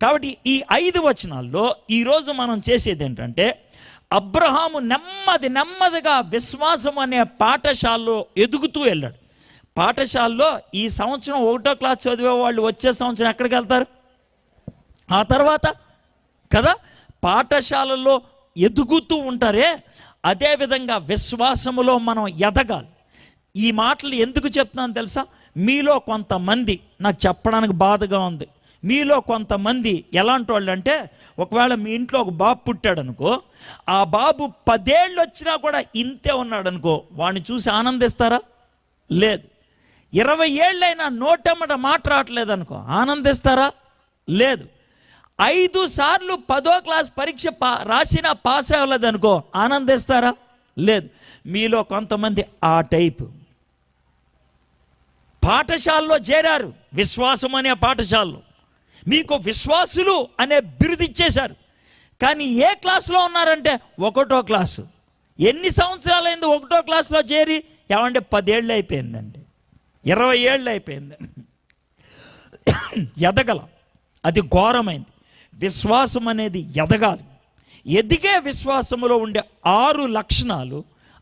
కాబట్టి ఈ 5 వచనాల్లో ఈరోజు మనం చేసేది ఏంటంటే, అబ్రహాము నెమ్మదిగా విశ్వాసం అనే పాఠశాలలో ఎదుగుతూ వెళ్ళాడు. పాఠశాలలో ఈ సంవత్సరం 1వ క్లాస్ చదివే వాళ్ళు వచ్చే సంవత్సరం ఎక్కడికి వెళ్తారు? ఆ తర్వాత కదా పాఠశాలలో ఎదుగుతూ ఉంటారే, అదేవిధంగా విశ్వాసములో మనం ఎదగాలి. ఈ మాటలు ఎందుకు చెప్తున్నాను తెలుసా? మీలో కొంతమంది, నాకు చెప్పడానికి బాధగా ఉంది, మీలో కొంతమంది ఎలాంటి వాళ్ళు అంటే, ఒకవేళ మీ ఇంట్లో ఒక బాబు పుట్టాడు అనుకో, ఆ బాబు 10 ఏళ్ళు వచ్చినా కూడా ఇంతే ఉన్నాడు అనుకో, వాడిని చూసి ఆనందిస్తారా? లేదు. 20 ఏళ్ళైనా నోటెమ్మట మాట రావట్లేదు అనుకో, ఆనందిస్తారా? లేదు. 5 సార్లు 10వ క్లాస్ పరీక్ష రాసినా పాస్ అవ్వలేదు అనుకో, ఆనందిస్తారా? లేదు. మీలో కొంతమంది ఆ టైపు పాఠశాలలో చేరారు, విశ్వాసం అనే పాఠశాలలో మీకు విశ్వాసులు అనే బిరుదు ఇచ్చేశారు. కానీ ఏ క్లాసులో ఉన్నారంటే 1వ క్లాసు. ఎన్ని సంవత్సరాలైంది 1వ క్లాసులో చేరి? ఏమంటే 10 ఏళ్ళు అయిపోయిందండి, 20 ఏళ్ళు అయిపోయింది. ఎదగల, అది ఘోరమైంది. విశ్వాసం అనేది ఎదగాలి. ఎదిగే విశ్వాసములో ఉండే 6 లక్షణాలు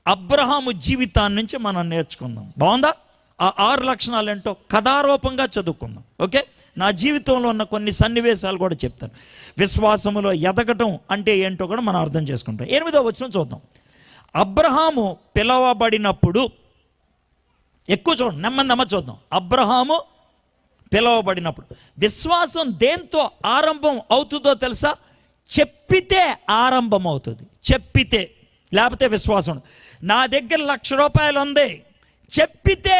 అబ్రహాము జీవితాన్ని నుంచి మనం నేర్చుకుందాం. బాగుందా? ఆ 6 లక్షణాలు ఏంటో కథారూపంగా చదువుకుందాం. ఓకే, నా జీవితంలో ఉన్న కొన్ని సన్నివేశాలు కూడా చెప్తాను. విశ్వాసములో ఎదగటం అంటే ఏంటో కూడా మనం అర్థం చేసుకుంటాం. 8వ వచనం చూద్దాం. అబ్రహాము పిలవబడినప్పుడు, ఎక్కువ చూడండి, నెమ్మది చూద్దాం. అబ్రహాము పిలవబడినప్పుడు. విశ్వాసం దేంతో ఆరంభం అవుతుందో తెలుసా? చెప్పితే ఆరంభం అవుతుంది. చెప్పితే, లేకపోతే విశ్వాసం. నా దగ్గర 1,00,000 రూపాయలు ఉంది, చెప్పితే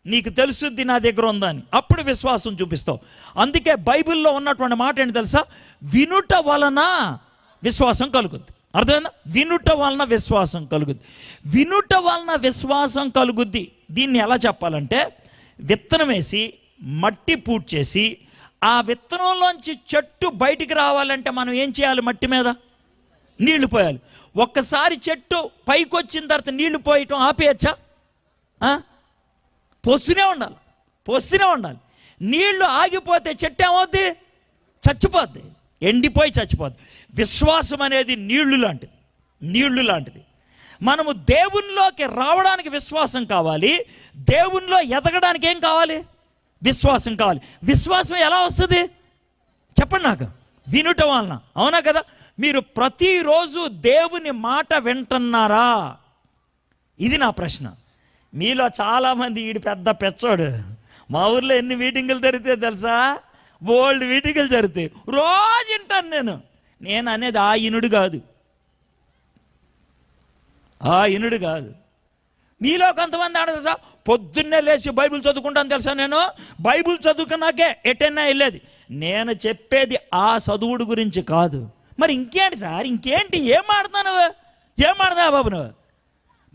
నీకు తెలుసుద్ది నా దగ్గర ఉందని, అప్పుడు విశ్వాసం చూపిస్తావు. అందుకే బైబిల్లో ఉన్నటువంటి మాట ఏంటి తెలుసా? వినుట వలన విశ్వాసం కలుగుద్ది. అర్థమైందా? వినుట వలన విశ్వాసం కలుగుద్ది. వినుట వలన విశ్వాసం కలుగుద్ది. దీన్ని ఎలా చెప్పాలంటే, విత్తనం వేసి మట్టి పూడ్ చేసి ఆ విత్తనంలోంచి చెట్టు బయటికి రావాలంటే మనం ఏం చేయాలి? మట్టి మీద నీళ్లు పోయాలి. ఒక్కసారి చెట్టు పైకి వచ్చిన తర్వాత నీళ్లు పోయటం ఆపేయచ్చా? పోస్తూనే ఉండాలి. నీళ్లు ఆగిపోతే చెట్టు ఏమవుద్ది? చచ్చిపోద్ది, ఎండిపోయి చచ్చిపోద్ది. విశ్వాసం అనేది నీళ్లు లాంటిది. మనము దేవునిలోకి రావడానికి విశ్వాసం కావాలి. దేవునిలో ఎదగడానికి ఏం కావాలి? విశ్వాసం కావాలి. విశ్వాసం ఎలా వస్తుంది చెప్పండి నాకు? వినుట వలన. అవునా కదా? మీరు ప్రతిరోజు దేవుని మాట వింటున్నారా? ఇది నా ప్రశ్న. మీలో చాలామంది ఈడు పెద్ద పెచ్చోడు, మా ఊర్లో ఎన్ని మీటింగులు జరిగితే తెలుసా? బోల్డ్ మీటింగులు జరుగుతాయి, రోజు వింటాను నేను అనేది ఆ ఇనుడు కాదు. మీలో కొంతమంది ఆడదు సార్, పొద్దున్నే లేచి బైబిల్ చదువుకుంటాను తెలుసా, నేను బైబిల్ చదువుకున్నాకే ఎటైనా వెళ్ళేది. నేను చెప్పేది ఆ చదువుడు గురించి కాదు. మరి ఇంకేంటి సార్? ఏం మాడుతున్నావు బాబు నువ్వు?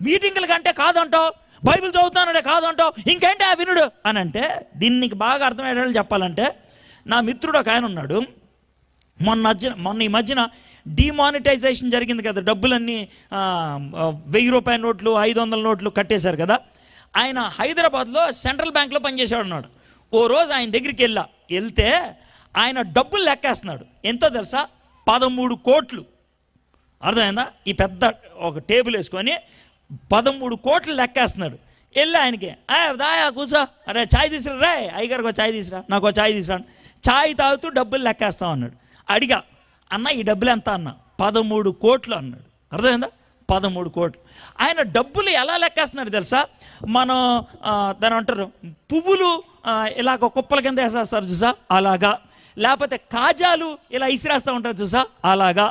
మీటింగుల కంటే కాదంటావు, బైబిల్ చదువుతానంటే కాదంటావు, ఇంకేంటి ఆ వినుడు అని అంటే, దీనికి బాగా అర్థమయ్యేటట్లు చెప్పాలంటే, నా మిత్రుడు ఒక ఆయన ఉన్నాడు. మొన్న ఈ మధ్యన డిమానిటైజేషన్ జరిగింది కదా, డబ్బులన్నీ 1000 రూపాయల నోట్లు 500 నోట్లు కట్టేశారు కదా. ఆయన హైదరాబాద్లో సెంట్రల్ బ్యాంక్లో పనిచేసేవాడు ఉన్నాడు. ఓ రోజు ఆయన దగ్గరికి వెళ్తే ఆయన డబ్బులు లెక్కేస్తున్నాడు. ఎంతో తెలుసా? 13 కోట్లు. అర్థమైందా? ఈ పెద్ద ఒక టేబుల్ వేసుకొని 13 కోట్లు లెక్కేస్తున్నాడు. వెళ్ళి ఆయనకి, దాయా కూర్చో, అరే ఛాయ్ తీసుకురా, రే అయ్యగారికి ఛాయ్ తీసుకురా, నాకు ఛాయ్ తీసుకురా. ఛాయ్ తాగుతూ డబ్బులు లెక్కేస్తాం అన్నాడు. అడిగా, అన్న ఈ డబ్బులు ఎంత అన్న? 13 కోట్లు అన్నాడు. అర్థమైందా? 13 కోట్లు. ఆయన డబ్బులు ఎలా లెక్కేస్తున్నాడు తెలుసా? మనం దాని అంటారు పువ్వులు ఇలాగ కుప్పల కింద వేసేస్తారు చూసా, అలాగా. లేకపోతే కాజాలు ఇలా ఇసిరేస్తూ ఉంటారు చూసా, అలాగా.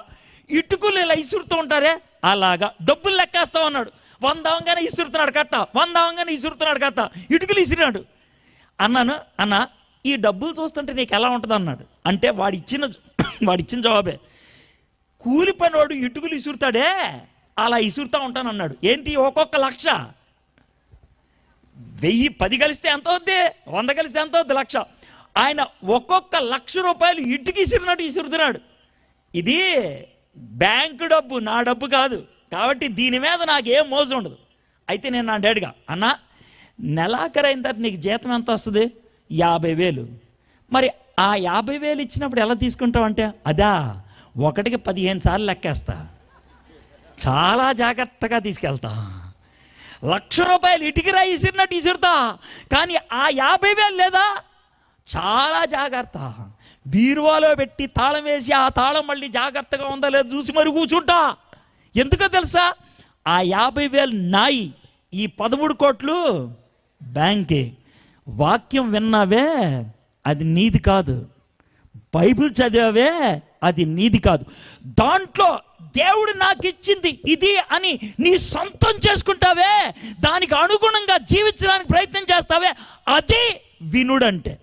ఇటుకలు ఇలా ఇసురుతూ ఉంటారే, అలాగా. డబ్బులు లెక్కేస్తా ఉన్నాడు. 100 అవంగానే ఇసురుతున్నాడు కట్ట, 100 అవంగానే ఇసురుతున్నాడు కట్ట, ఇటుకలు ఇసిరాడు. అన్నాను, అన్న ఈ డబ్బులు చూస్తుంటే నీకు ఎలా ఉంటుంది అన్నాడు. అంటే వాడిచ్చిన జవాబే, కూలి పనివాడు ఇటుకలు ఇసురుతాడే అలా ఇసురుతూ ఉంటాను అన్నాడు. ఏంటి? ఒక్కొక్క 1,00,000. 1000 10 కలిస్తే ఎంత అవుద్ది? 100 కలిస్తే ఎంత అవుద్ది? 1,00,000. ఆయన ఒక్కొక్క 1,00,000 రూపాయలు ఇటుకి ఇసురుతున్నాడు. ఇది బ్యాంకు డబ్బు, నా డబ్బు కాదు. కాబట్టి దీని మీద నాకేం మోజు ఉండదు. అయితే నేను నా డాడీగా, అన్న నెలాఖరైన తర్వాత నీకు జీతం ఎంత వస్తుంది? 50,000. మరి ఆ 50,000 ఇచ్చినప్పుడు ఎలా తీసుకుంటావు అంటే, అదా ఒకటికి 15 సార్లు లెక్కేస్తా, చాలా జాగ్రత్తగా తీసుకెళ్తా. 1,00,000 రూపాయలు ఇటుకిరా ఇసిరినట్టు ఇసురుతా, కానీ ఆ 50,000 లేదా, చాలా జాగ్రత్త. బీరువాలో పెట్టి తాళం వేసి ఆ తాళం మళ్ళీ జాగ్రత్తగా ఉందా లేదు చూసి మరి కూర్చుంటా. ఎందుకో తెలుసా, ఆ 50,000 నాయి, ఈ 13 కోట్లు బ్యాంకే. వాక్యం విన్నావే అది నీది కాదు, బైబిల్ చదివావే అది నీది కాదు. దాంట్లో దేవుడు నాకు ఇచ్చింది ఇది అని నీ సొంతం చేసుకుంటావే, దానికి అనుగుణంగా జీవించడానికి ప్రయత్నం చేస్తావే, అది వినుడంటే.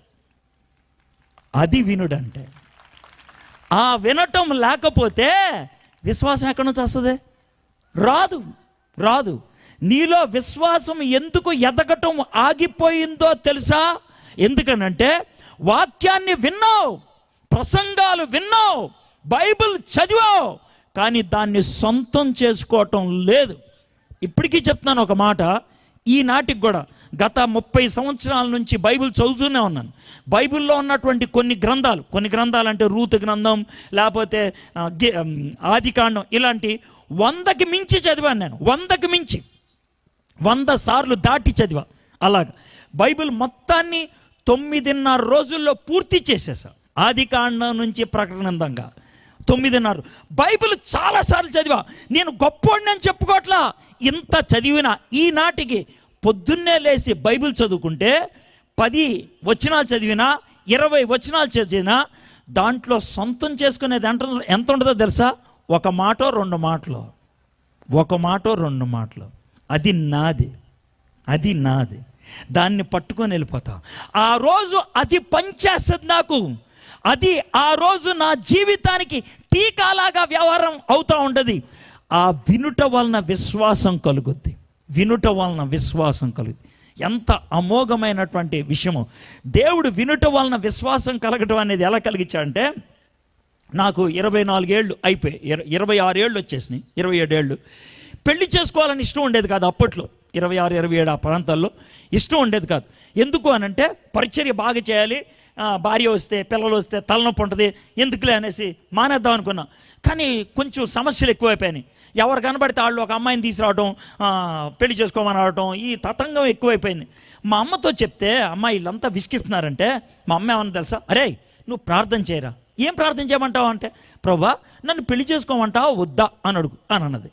అది వినుడంటే. ఆ వినటం లేకపోతే విశ్వాసం ఎక్కడి నుంచి వస్తుంది? రాదు, రాదు. నీలో విశ్వాసం ఎందుకు ఎదగటం ఆగిపోయిందో తెలుసా? ఎందుకనంటే వాక్యాన్ని విన్నావు, ప్రసంగాలు విన్నావు, బైబిల్ చదివావు, కానీ దాన్ని సొంతం చేసుకోవటం లేదు. ఇప్పటికీ చెప్తున్నాను ఒక మాట, ఈనాటికి కూడా గత 30 సంవత్సరాల నుంచి బైబిల్ చదువుతూనే ఉన్నాను. బైబిల్లో ఉన్నటువంటి కొన్ని గ్రంథాలు అంటే రూతు గ్రంథం, లేకపోతే ఆదికాండం, ఇలాంటి 100కి మించి చదివాను నేను. 100కి మించి 100 సార్లు దాటి చదివా. అలాగా బైబిల్ మొత్తాన్ని 9.5 రోజుల్లో పూర్తి చేసేసా. ఆదికాండం నుంచి ప్రకటనందంగా 9.5. బైబిల్ చాలాసార్లు చదివా. నేను గొప్పోడిని అని చెప్పుకోవట్లా. ఇంత చదివిన ఈనాటికి పొద్దున్నే లేచి బైబిల్ చదువుకుంటే 10 వచనాలు చదివినా, 20 వచనాలు చదివినా, దాంట్లో సొంతం చేసుకునేది ఎంత ఉంటుందో తెలుసా? 1 మాటో 2 మాటలు, 1 మాటో 2 మాటలు. అది నాది, అది నాది. దాన్ని పట్టుకొని వెళ్ళిపోతా. ఆ రోజు అది పనిచేస్తుంది నాకు. అది ఆ రోజు నా జీవితానికి టీకాలాగా వ్యవహారం అవుతూ ఉంటుంది. ఆ వినుట వలన విశ్వాసం కలుగుద్ది, వినుట వలన విశ్వాసం కలుగుద్ది. ఎంత అమోఘమైనటువంటి విషయము. దేవుడు వినుట వలన విశ్వాసం కలగటం అనేది ఎలా కలిగించాడంటే, నాకు 24 ఏళ్ళు అయిపోయి 26 ఏళ్ళు వచ్చేసినాయి, 27 ఏళ్ళు. పెళ్లి చేసుకోవాలని ఇష్టం ఉండేది కాదు అప్పట్లో. 26, 27 ఆ ప్రాంతాల్లో ఇష్టం ఉండేది కాదు. ఎందుకు అనంటే పరిచర్య బాగా చేయాలి, భార్య వస్తే పిల్లలు వస్తే తలనొప్పి ఉంటుంది, ఎందుకులే అనేసి మానేద్దాం అనుకున్నా. కానీ కొంచెం సమస్యలు ఎక్కువైపోయినాయి. ఎవరు కనబడితే వాళ్ళు ఒక అమ్మాయిని తీసుకురావడం, పెళ్లి చేసుకోమని రావడం, ఈ తతంగం ఎక్కువైపోయింది. మా అమ్మతో చెప్తే, అమ్మ వీళ్ళంతా విసిగిస్తున్నారంటే, మా అమ్మ ఏమన్నా తెలుసా, అరే నువ్వు ప్రార్థన చేయరా. ఏం ప్రార్థన చేయమంటావు అంటే, ప్రభా నన్ను పెళ్లి చేసుకోమంటావా వద్దా అని అడుగు అని అన్నది.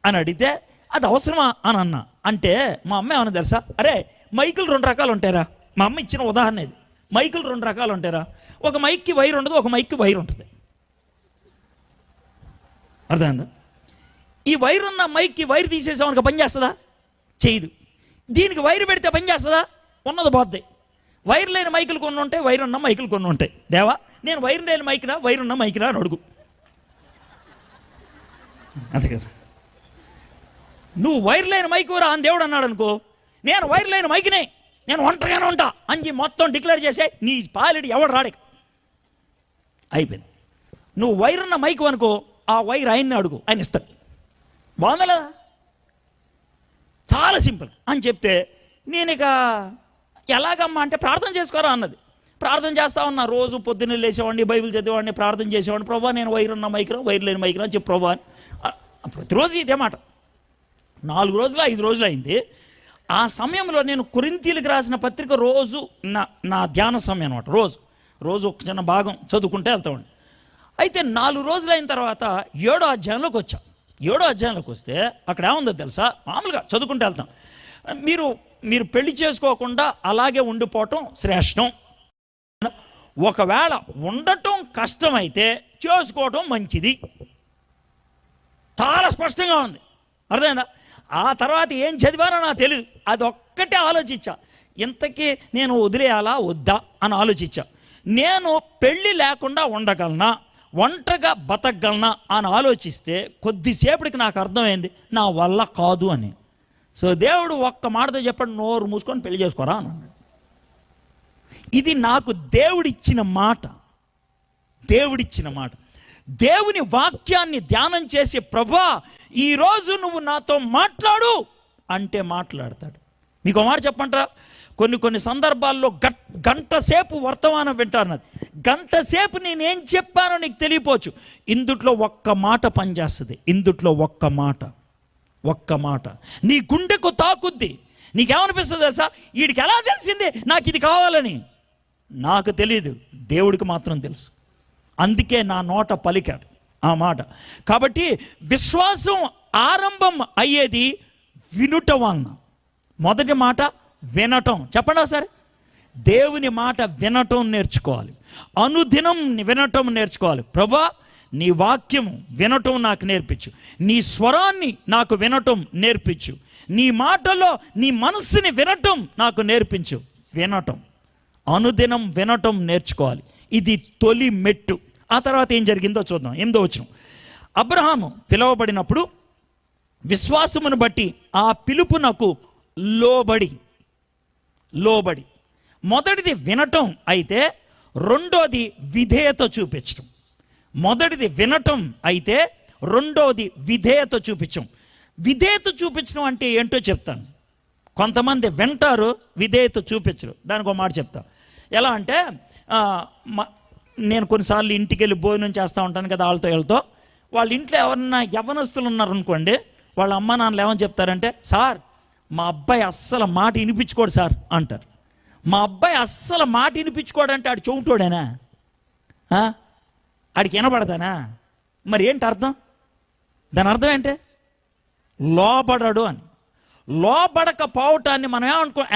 అని అడిగితే అది అవసరమా అని అన్నా. అంటే మా అమ్మ ఏమన్నా తెలుసా, అరే మైకులు 2 రకాలు ఉంటాయిరా. మా అమ్మ ఇచ్చిన ఉదాహరణ ఇది. మైకులు 2 రకాలు ఉంటాయిరా. ఒక మైక్కి వైర్ ఉండదు, ఒక మైక్కి వైర్ ఉంటుంది. అర్థమైందా? ఈ వైర్ ఉన్న మైక్కి వైర్ తీసేసామనుకో పని చేస్తుందా? చేయదు. దీనికి వైర్ పెడితే పని చేస్తుందా? ఉన్నది పోద్ది. వైర్ లేని మైకులు కొన్ని ఉంటాయి, వైర్ ఉన్న మైకులు కొన్ని ఉంటాయి. దేవా నేను వైర్ లేని మైకినా వైర్ ఉన్న మైకినా అని అడుగు. అంతే కదా. నువ్వు వైర్ లేని మైకు రా అని దేవుడు అన్నాడు అనుకో, నేను వైర్ లేని మైకినే, నేను ఒంటరిగానే ఉంటా అని మొత్తం డిక్లేర్ చేసే, నీ పాలిడి ఎవడు రాడే. అయిపోయింది. నువ్వు వైర్ ఉన్న మైకు అనుకో, ఆ వైర్ ఆయన్ని అడుగు, ఆయన ఇస్తాడు. బాగుందా లేదా? చాలా సింపుల్ అని చెప్తే, నేను ఇక ఎలాగమ్మా అంటే ప్రార్థన చేసుకోరా అన్నది. ప్రార్థన చేస్తా ఉన్నా. రోజు పొద్దున్నే లేచేవాడిని, బైబిల్ చదివేవాడిని, ప్రార్థన చేసేవాడిని. ప్రభా నేను వైర్ ఉన్న మైకురా వైర్ లేని మైకురా అని చెప్పు ప్రభా అని. ప్రతిరోజు ఇదే మాట. 4 రోజులు 5 రోజులు అయింది. ఆ సమయంలో నేను కొరింథీయులకు రాసిన పత్రిక రోజు నా ధ్యాన సమయం అనమాట. రోజు ఒక చిన్న భాగం చదువుకుంటే వెళ్తామండి. అయితే 4 రోజులు అయిన తర్వాత 7వ అధ్యాయంలోకి వచ్చా. 7వ అధ్యాయంలోకి వస్తే అక్కడ ఏముందో తెలుసా? మామూలుగా చదువుకుంటూ వెళ్తాం. మీరు పెళ్లి చేసుకోకుండా అలాగే ఉండిపోవటం శ్రేష్టం. ఒకవేళ ఉండటం కష్టమైతే చేసుకోవటం మంచిది. చాలా స్పష్టంగా ఉంది. అర్థమైందా? ఆ తర్వాత ఏం చదివానో నాకు తెలియదు. అది ఒక్కటే ఆలోచించా. ఇంతకీ నేను వదిలేయాలా వద్దా అని ఆలోచించా. నేను పెళ్ళి లేకుండా ఉండగలనా, ఒంటరిగా బతకగలనా అని ఆలోచిస్తే కొద్దిసేపటికి నాకు అర్థమైంది నా వల్ల కాదు అని. సో దేవుడు ఒక్క మాటతో చెప్పండి, నోరు మూసుకొని పెళ్లి చేసుకోరా అని అన్నాడు. ఇది నాకు దేవుడిచ్చిన మాట. దేవుడిచ్చిన మాట. దేవుని వాక్యాన్ని ధ్యానం చేసి, ప్రభా ఈరోజు నువ్వు నాతో మాట్లాడు అంటే మాట్లాడతాడు. మీకు మాట చెప్పంటారా? కొన్ని సందర్భాల్లో గంట సేపు వర్తమానం వింటారు. గంట సేపు నేనేం చెప్పానో నీకు తెలియపోవచ్చు. ఇందుట్లో ఒక్క మాట పనిచేస్తుంది. ఇందుట్లో ఒక్క మాట నీ గుండెకు తాకుద్ది. నీకేమనిపిస్తుంది తెలుసా? వీడికి ఎలా తెలిసింది నాకు ఇది కావాలని? నాకు తెలియదు, దేవుడికి మాత్రం తెలుసు. అందుకే నా నోట పలికాడు ఆ మాట. కాబట్టి విశ్వాసం ఆరంభం అయ్యేది వినుట వలన. మొదటి మాట వినటం. చెప్పండి ఒకసారి. దేవుని మాట వినటం నేర్చుకోవాలి. అనుదినం వినటం నేర్చుకోవాలి. ప్రభువా, నీ వాక్యం వినటం నాకు నేర్పించు. నీ స్వరాన్ని నాకు వినటం నేర్పించు. నీ మాటలో నీ మనస్సుని వినటం నాకు నేర్పించు. వినటం, అనుదినం వినటం నేర్చుకోవాలి. ఇది తొలి మెట్టు. ఆ తర్వాత ఏం జరిగిందో చూద్దాం. 8వ వచనం. అబ్రహాము పిలువబడినప్పుడు విశ్వాసమును బట్టి ఆ పిలుపునకు లోబడి. మొదటిది వినటం అయితే రెండోది విధేయత చూపించడం. మొదటిది వినటం అయితే రెండోది విధేయత చూపించడం. విధేయత చూపించడం అంటే ఏంటో చెప్తాను. కొంతమంది వింటారు, విధేయత చూపించరు. దానికి ఒక మాట చెప్తా. ఎలా అంటే నేను కొన్నిసార్లు ఇంటికి వెళ్ళి భోజనం చేస్తూ ఉంటాను కదా వీళ్ళతో. వాళ్ళ ఇంట్లో ఎవరన్నా యవ్వనస్తులు ఉన్నారనుకోండి, వాళ్ళ అమ్మ నాన్నలు ఏమని చెప్తారంటే, సార్ మా అబ్బాయి అస్సలు మాట వినిపించుకోడు సార్ అంటారు. మా అబ్బాయి అస్సలు మాట వినిపించుకోడంటే ఆడు చెవుటోడేనా? ఆడికి వినపడతానా? మరి ఏంటి అర్థం? దాని అర్థం ఏంటి? లోబడడు అని. లోబడకపోవటాన్ని మనం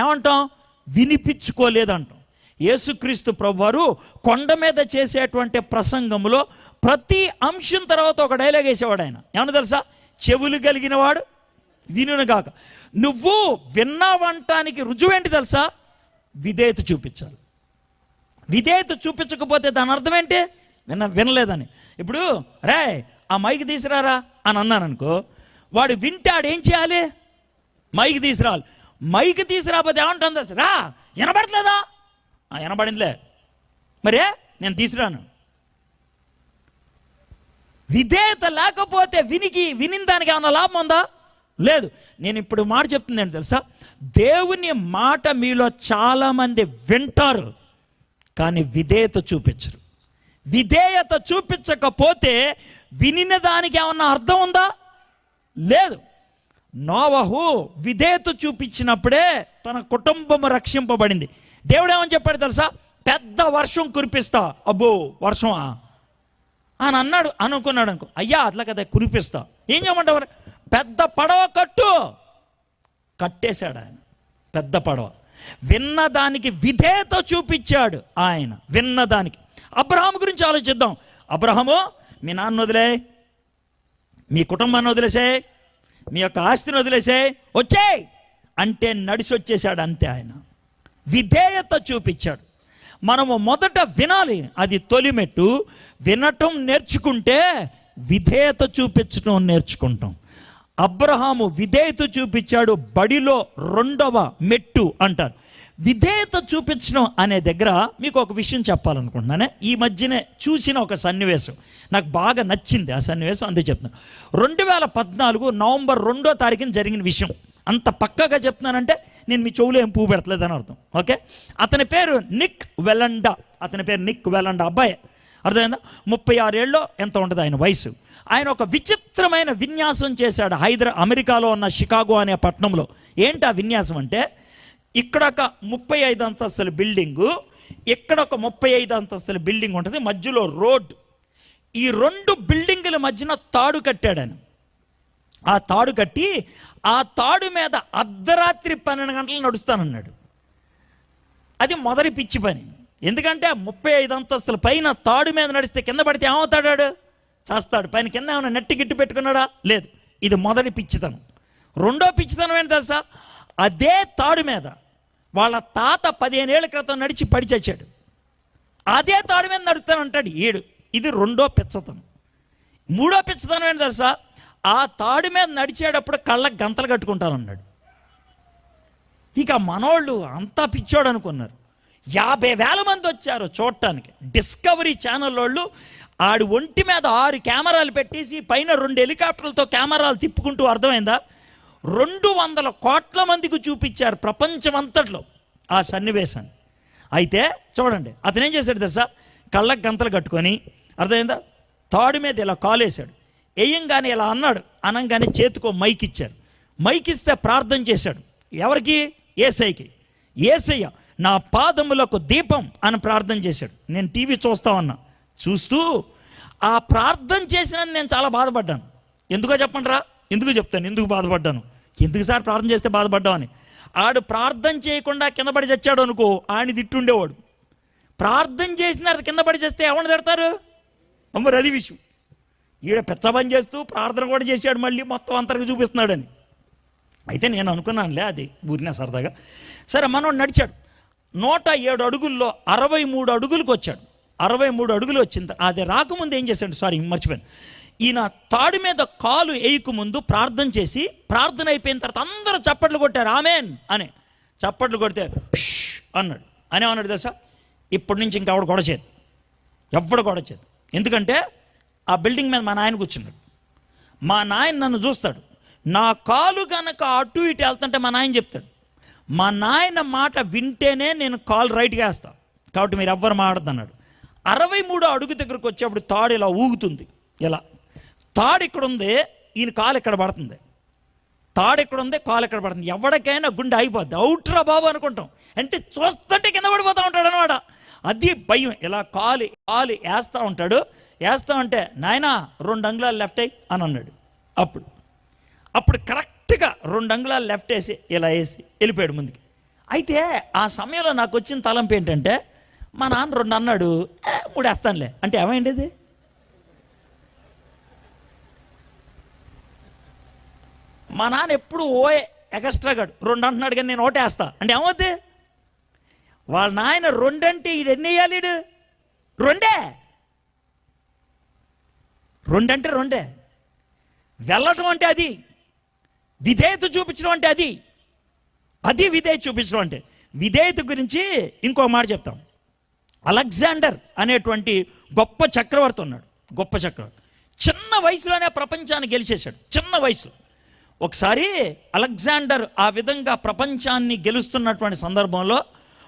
ఏమంటాం? వినిపించుకోలేదంటాం. యేసుక్రీస్తు ప్రభువారు కొండ మీద చేసేటువంటి ప్రసంగంలో ప్రతి అంశం తర్వాత ఒక డైలాగ్ వేసేవాడు ఆయన. ఏమన్నా తెలుసా? చెవులు కలిగిన వాడు వినుగాక. నువ్వు విన్నావంటానికి రుజువేంటి తెలుసా? విధేయత చూపించాలి. విధేయత చూపించకపోతే దాని అర్థం ఏంటి? వినలేదని. ఇప్పుడు రే ఆ మైక్ తీసుకురారా అని అన్నాను అనుకో, వాడు వింటాడు. ఏం చేయాలి? మైక్ తీసుకురావాలి. మైక్ తీసుకురాకపోతే ఏమంటుంది? రా, వినబడట్లేదా? వినబడిందిలే, మరే నేను తీసుకురాను. విధేయత లేకపోతే వినిన దానికి ఏమన్నా లాభం ఉందా? లేదు. నేను ఇప్పుడు మాట చెప్తుంది ఏంటి తెలుసా? దేవుని మాట మీలో చాలామంది వింటారు, కానీ విధేయత చూపించరు. విధేయత చూపించకపోతే వినిన దానికి ఏమన్నా అర్థం ఉందా? లేదు. నోవహు విధేయత చూపించినప్పుడే తన కుటుంబం రక్షింపబడింది. దేవుడు ఏమని చెప్పాడు తెలుసా? పెద్ద వర్షం కురిపిస్తా. అబ్బో వర్షమా అని అనుకున్నాడు అనుకో. అయ్యా అట్లా కదా కురిపిస్తా. ఏం చేయమంటావు? పెద్ద పడవ కట్టేశాడు ఆయన. పెద్ద పడవ. విన్నదానికి విధేయత చూపించాడు ఆయన. విన్నదానికి. అబ్రహాము గురించి ఆలోచిద్దాం. అబ్రహాము, మీ నాన్న వదిలే, మీ కుటుంబాన్ని వదిలేసే, మీ యొక్క ఆస్తిని వదిలేసే, వచ్చేయ్ అంటే నడిచి వచ్చేసాడు అంతే. ఆయన విధేయత చూపించాడు. మనము మొదట వినాలి, అది తొలిమెట్టు. వినటం నేర్చుకుంటే విధేయత చూపించడం నేర్చుకుంటాం. అబ్రహాము విధేయత చూపించాడు. బడిలో 2వ మెట్టు అంటారు. విధేయత చూపించడం అనే దగ్గర మీకు ఒక విషయం చెప్పాలనుకుంటున్నానే. ఈ మధ్యనే చూసిన ఒక సన్నివేశం నాకు బాగా నచ్చింది. ఆ సన్నివేశం అందుకే చెప్తున్నాను. 2014 నవంబర్ 2వ తారీఖున జరిగిన విషయం. అంత పక్కగా చెప్తున్నానంటే నేను మీ చెవులో ఏం పువ్వు పెట్టలేదని అర్థం. ఓకే. అతని పేరు నిక్ వెలండా. అబ్బాయి, అర్థమైందా? 36 ఏళ్ళలో ఎంత ఉంటుంది ఆయన వయసు. ఆయన ఒక విచిత్రమైన విన్యాసం చేశాడు అమెరికాలో ఉన్న షికాగో అనే పట్టణంలో. ఏంటి ఆ విన్యాసం అంటే, ఇక్కడ ఒక 35 అంతస్తుల బిల్డింగు, ఇక్కడ ఒక 35 అంతస్తుల బిల్డింగ్ ఉంటుంది, మధ్యలో రోడ్. ఈ 2 బిల్డింగుల మధ్యన తాడు కట్టాడు ఆయన. ఆ తాడు కట్టి ఆ తాడు మీద అర్ధరాత్రి 12 గంటలు నడుస్తానన్నాడు. అది మొదటి పిచ్చి పని. ఎందుకంటే 35 అంతస్తుల పైన తాడు మీద నడిస్తే కింద పడితే ఏమవుతాడాడు? చేస్తాడు. పైన కింద ఏమైనా నెట్టి గిట్టు పెట్టుకున్నాడా? లేదు. ఇది మొదటి పిచ్చితనం. రెండో పిచ్చితనం ఏంటి తెలుసా? అదే తాడు మీద వాళ్ళ తాత 15 ఏళ్ల క్రితం నడిచి పడి చచ్చాడు. అదే తాడు మీద నడుస్తానంటాడు ఏడు. ఇది రెండో పిచ్చతనం. మూడో పిచ్చతనం ఏంటి తెలుసా? ఆ తాడు మీద నడిచేటప్పుడు కళ్ళకు గంతలు కట్టుకుంటానన్నాడు. ఇక మనోళ్ళు అంతా పిచ్చోడు అనుకున్నారు. 50,000 మంది వచ్చారు చూడటానికి. డిస్కవరీ ఛానల్ వాళ్ళు ఆడి ఒంటి మీద 6 కెమెరాలు పెట్టేసి పైన 2 హెలికాప్టర్లతో కెమెరాలు తిప్పుకుంటూ, అర్థమైందా, 200 కోట్ల మందికి చూపించారు ప్రపంచం అంతట్లో. ఆ సన్నివేశాన్ని. అయితే చూడండి, అతను ఏం చేశాడు తెలుసా? కళ్ళకు గంతలు కట్టుకొని, అర్థమైందా, తాడు మీద ఇలా కాలేశాడు. వేయంగానే ఇలా అన్నాడు. అనంగానే చేతికో మైక్ ఇచ్చారు. మైక్ ఇస్తే ప్రార్థన చేశాడు. ఎవరికి? యేసయ్యకి. యేసయ్య నా పాదములకు దీపం అని ప్రార్థన చేశాడు. నేను టీవీ చూస్తా ఉన్నా. చూస్తూ ఆ ప్రార్థన చేసినందుకు నేను చాలా బాధపడ్డాను. ఎందుకో చెప్పండిరా, ఎందుకు చెప్తాను ఎందుకు బాధపడ్డాను. ఎందుకు సార్ ప్రార్థన చేస్తే బాధపడ్డామని. ఆడు ప్రార్థన చేయకుండా కింద పడి చచ్చాడు అనుకో, ఆయన తిట్టుండేవాడు. ప్రార్థన చేసిన తర్వాత కింద పడి చేస్తే ఎవరిని తిడతారు? మరి అది విషయం. ఈడ పెచ్చబని చేస్తూ ప్రార్థన కూడా చేశాడు, మళ్ళీ మొత్తం అంతరికి చూపిస్తున్నాడని. అయితే నేను అనుకున్నానులే, అది ఊరినే సరదాగా. సరే, మనోడు నడిచాడు. 107 అడుగుల్లో 63 అడుగులకు వచ్చాడు. 63 అడుగులు వచ్చింది. అది రాకముందు ఏం చేశాడు, మర్చిపోయాను. ఈయన తాడు మీద కాలు వేయకముందు ప్రార్థన చేసి, ప్రార్థన అయిపోయిన తర్వాత అందరూ చప్పట్లు కొట్టారు, ఆమెన్ అని. చప్పట్లు కొడితే అన్నాడు. అన్నాడు తెలుసా, ఇప్పటి నుంచి ఇంకా ఆవిడ గొడచేది, ఎవ్వడు గొడచేది. ఎందుకంటే ఆ బిల్డింగ్ మీద మా నాయన కూర్చున్నాడు. మా నాయన నన్ను చూస్తాడు. నా కాలు కనుక అటు ఇటు వెళ్తుంటే మా నాయన చెప్తాడు. మా నాయన మాట వింటేనే నేను కాలు రైట్గా వేస్తాను, కాబట్టి మీరు ఎవ్వరు మాట్లాడద్దు అన్నాడు. 63 అడుగు దగ్గరకు వచ్చేప్పుడు తాడు ఇలా ఊగుతుంది. ఇలా తాడు ఇక్కడ ఉంది, ఈయన కాలు ఇక్కడ పడుతుంది. తాడు ఇక్కడ ఉంది, కాలు ఇక్కడ పడుతుంది. ఎవరికైనా గుండె అయిపోద్ది. అవుట్రా బాబు అనుకుంటాం. అంటే చూస్తుంటే కింద పడిపోతూ ఉంటాడు అనమాట. అది భయం. ఇలా కాలు వేస్తూ ఉంటాడు. వేస్తూ ఉంటే, నాయనా 2 అంగుళాలు లెఫ్ట్ అయ్యి అని అన్నాడు. అప్పుడు కరెక్ట్గా 2 అంగుళాలు లెఫ్ట్ వేసి ఇలా వేసి వెళ్ళిపోయాడు ముందుకి. అయితే ఆ సమయంలో నాకు వచ్చిన తలంపు ఏంటంటే, మా నాన్న 2 అన్నాడు, 3 వేస్తానులే అంటే ఏమైంది ఇది? మా నాన్న ఎప్పుడు ఎగస్ట్రాగాడు 2 అంటున్నాడు, కానీ నేను 1 వేస్తా అంటే ఏమవుద్ది? వాళ్ళ నాయన 2 అంటే ఇది ఎన్ని వేయాలి? 2 అంటే 2. వెళ్ళటం అంటే అది, విధేయత చూపించడం అంటే అది విధేయత చూపించడం అంటే. విధేయత గురించి ఇంకో మాట చెప్తాం. అలెగ్జాండర్ అనేటువంటి గొప్ప చక్రవర్తి ఉన్నాడు. గొప్ప చక్రవర్తి చిన్న వయసులోనే ప్రపంచాన్ని గెలిచేశాడు. చిన్న వయసులో ఒకసారి అలెగ్జాండర్ ఆ విధంగా ప్రపంచాన్ని గెలుస్తున్నటువంటి సందర్భంలో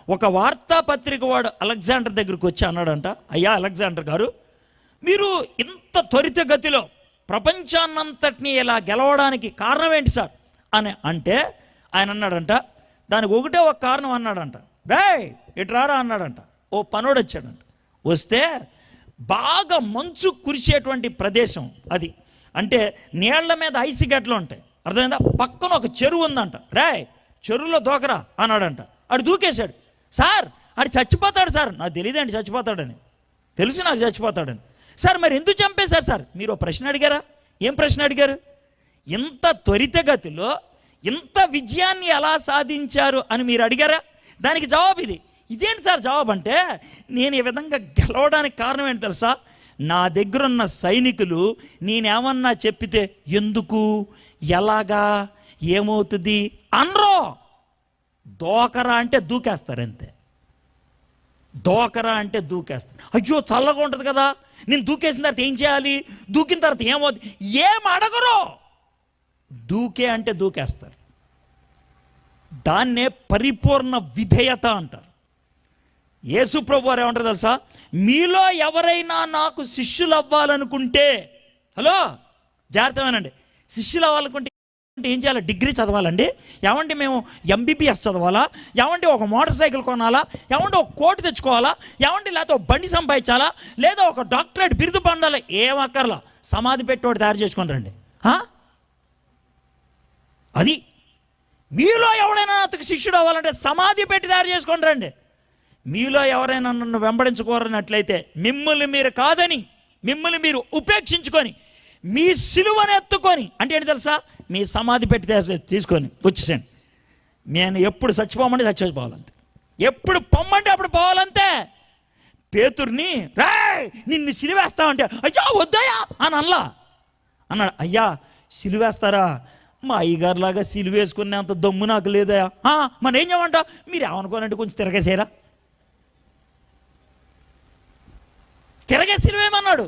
ఒక వార్తాపత్రిక వాడు అలెగ్జాండర్ దగ్గరికి వచ్చి అన్నాడంట, అయ్యా అలెగ్జాండర్ గారు, మీరు ఇంత త్వరితగతిలో ప్రపంచాన్నంతటినీ ఇలా గెలవడానికి కారణం ఏంటి సార్ అని అంటే, ఆయన అన్నాడంట, దానికి ఒకటే ఒక కారణం అన్నాడంట. ఇటు రారా అన్నాడంట. ఓ పనోడు వచ్చాడంట. వస్తే బాగా మంచు కురిసేటువంటి ప్రదేశం అది. అంటే నీళ్ల మీద ఐస్ గడ్డలు ఉంటాయి, అర్థమైందా? పక్కన ఒక చెరువు ఉందంట. చెరువులో దూకరా అన్నాడంట. ఆడు దూకేశాడు. సార్ ఆడు చచ్చిపోతాడు సార్. నాకు తెలియదండి చచ్చిపోతాడని, తెలుసు నాకు చచ్చిపోతాడని. సార్ మరి ఎందుకు చంపేశారు సార్? మీరు ఒక ప్రశ్న అడిగారా? ఏం ప్రశ్న అడిగారు? ఇంత త్వరితగతిలో ఇంత విజయాన్ని ఎలా సాధించారు అని మీరు అడిగారా? దానికి జవాబు ఇదేంటి సార్ జవాబు అంటే, నేను ఈ విధంగా గెలవడానికి కారణం ఏంటి తెలుసా? నా దగ్గరున్న సైనికులు నేనేమన్నా చెప్పితే ఎందుకు, ఎలాగా, ఏమవుతుంది అనరో. దోకరా అంటే దూకేస్తారంతే. దోకరా అంటే దూకేస్తారు. అయ్యో చల్లగా ఉంటుంది కదా, నేను దూకేసిన తర్వాత ఏం చేయాలి, దూకిన తర్వాత ఏమవుతుంది, ఏం అడగరు. దూకే అంటే దూకేస్తారు. దాన్నే పరిపూర్ణ విధేయత అంటారు. యేసు ప్రభు వారు ఏమంటారు తెలుసా? మీలో ఎవరైనా నాకు శిష్యులు అవ్వాలనుకుంటే, హలో జాగ్రత్తమేనండి, శిష్యులు అవ్వాలనుకుంటే ఏం చేయాలి? డిగ్రీ చదవాలండి. ఏమంటే మేము ఎంబీబీఎస్ చదవాలా? ఏమంటే ఒక మోటార్ సైకిల్ కొనాలా? ఏమంటే ఒక కోటు తెచ్చుకోవాలా? ఏమంటే లేకపోతే ఒక బండి సంపాదించాలా? లేదా ఒక డాక్టరేట్ బిరుదు పొందాలా? ఏం అక్కర్లా, సమాధి పెట్టోడు తయారు చేసుకొని రండి. అది మీలో ఎవరైనా అతనికి శిష్యుడు అవ్వాలంటే సమాధి పెట్టి తయారు చేసుకొని రండి. మీలో ఎవరైనా నన్ను వెంబడించుకోరనట్లయితే మిమ్మల్ని మీరు కాదని, మిమ్మల్ని మీరు ఉపేక్షించుకొని, మీ సిలువను ఎత్తుకొని, అంటే ఏంటి తెలుసా, మీ సమాధి పెట్టి తీసుకొని వచ్చేసండి. నేను ఎప్పుడు చచ్చిపోమంటే చచ్చిపోవాలంతే, ఎప్పుడు పొమ్మంటే అప్పుడు పోవాలంతే. పేతుర్ని నిన్ను సిలువేస్తామంటే అయ్యా వద్దయ్యా అని అన్నాడు. అయ్యా సిలువేస్తారా? మా అయ్యగారులాగా సిలువేసుకునే అంత దమ్ము నాకు లేదయా. మన ఏం చేయమంటా, మీరు ఏమనుకోనంటే కొంచెం తిరగేసేరా, తిరగే సిలువేమన్నాడు.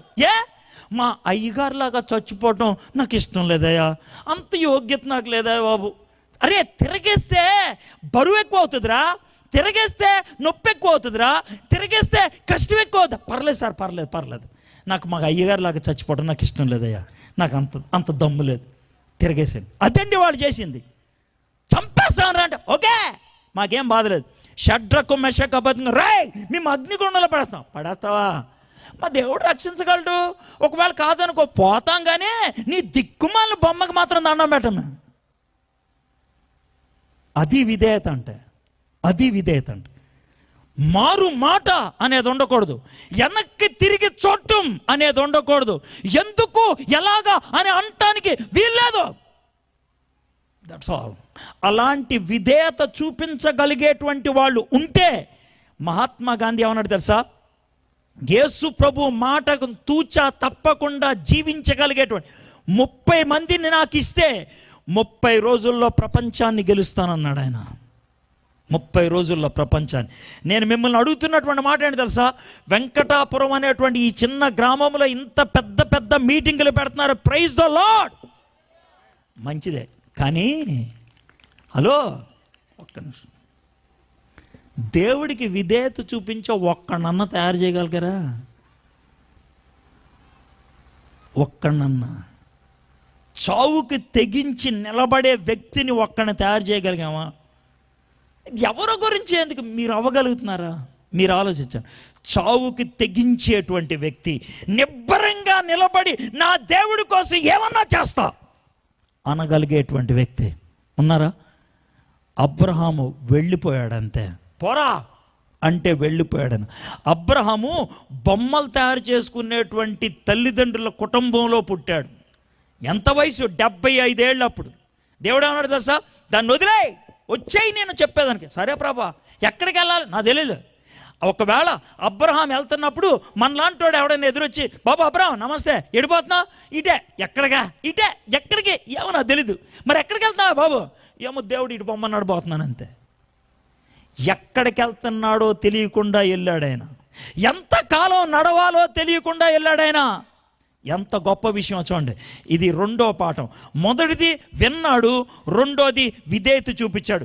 మా అయ్యగారులాగా చచ్చిపోవటం నాకు ఇష్టం లేదయ్యా, అంత యోగ్యత నాకు లేదయ్యా బాబు. అరే తిరగేస్తే బరువు ఎక్కువ అవుతుందిరా, తిరగేస్తే నొప్పి ఎక్కువ అవుతుందిరా, తిరగేస్తే కష్టం ఎక్కువ అవుతుంది. పర్లేదు సార్, పర్లేదు, నాకు మాకు అయ్యగారు లాగా చచ్చిపోవడం నాకు ఇష్టం లేదయ్యా, నాకు అంత దమ్ము లేదు, తిరగేసాను. అదండి వాళ్ళు చేసింది. చంపేస్తాను అంటే ఓకే, మాకేం బాధలేదు. షడ్రకు మెషకు అబద్ధంగా రాయ్ మేము అగ్నిగుండంలో పడేస్తావా? మా దేవుడు రక్షించగలడు. ఒకవేళ కాదనుకో పోతాం, కానీ నీ దిక్కుమాల బొమ్మకు మాత్రం దండం పెట్టము. అది విధేయత అంటే. మారు మాట అనేది ఉండకూడదు, వెనక్కి తిరిగి చూడటం అనేది ఉండకూడదు, ఎందుకు ఎలాగా అని అనటానికి వీల్లేదు. That's all. అలాంటి విధేయత చూపించగలిగేటువంటి వాళ్ళు ఉంటే, మహాత్మా గాంధీ ఏమన్నాడు తెలుసా? యేసు ప్రభు మాటకు తూచా తప్పకుండా జీవించగలిగేటువంటి 30 మందిని నాకు ఇస్తే 30 రోజుల్లో ప్రపంచాన్ని గెలుస్తానన్నాడు ఆయన. 30 రోజుల్లో ప్రపంచాన్ని. నేను మిమ్మల్ని అడుగుతున్నటువంటి మాట ఏంటి తెలుసా? వెంకటాపురం అనేటువంటి ఈ చిన్న గ్రామంలో ఇంత పెద్ద మీటింగులు పెడుతున్నారు. ప్రైజ్ ద లార్డ్, మంచిదే. కానీ హలో, ఒక్క నిమిషం, దేవుడికి విధేయత చూపించే ఒక్కడన్నా తయారు చేయగలిగారా? ఒక్కడన్నా చావుకి తెగించి నిలబడే వ్యక్తిని ఒక్కడిని తయారు చేయగలిగామా? ఎవరి గురించి ఎందుకు మీరు అవ్వగలుగుతున్నారా? మీరు ఆలోచించండి. చావుకి తెగించేటువంటి వ్యక్తి, నిబ్బరంగా నిలబడి నా దేవుడి కోసం ఏమన్నా చేస్తా అనగలిగేటువంటి వ్యక్తి ఉన్నారా? అబ్రహాము వెళ్ళిపోయాడంతే, పోరా అంటే వెళ్ళిపోయాడని. అబ్రహాము బొమ్మలు తయారు చేసుకునేటువంటి తల్లిదండ్రుల కుటుంబంలో పుట్టాడు. ఎంత వయసు? 75 ఏళ్ళు. అప్పుడు దేవుడు ఏమన్నాడు తెలుసా? దాన్ని వదిలేయ్, వచ్చేయి నేను చెప్పేదానికి. సరే ప్రభా, ఎక్కడికి వెళ్ళాలి నాకు తెలియదు. ఒకవేళ అబ్రహాం వెళ్తున్నప్పుడు మనలాంటి వాడు ఎవడైనా ఎదురొచ్చి, బాబు అబ్రహాం నమస్తే, ఎడిపోతున్నావు? ఇటే. ఎక్కడిగా? ఇటే. ఎక్కడికి? ఏమో నాకు తెలీదు. మరి ఎక్కడికి వెళ్తున్నావా బాబు? ఏమో దేవుడు ఇటు పొమ్మన్నాడు, పోతున్నాను అంతే. ఎక్కడికి వెళ్తున్నాడో తెలియకుండా వెళ్ళాడాయన. ఎంతకాలం నడవాలో తెలియకుండా వెళ్ళాడాయన. ఎంత గొప్ప విషయం చూడండి. ఇది రెండో పాఠం. మొదటిది విన్నాడు, రెండోది విధేయత చూపించాడు.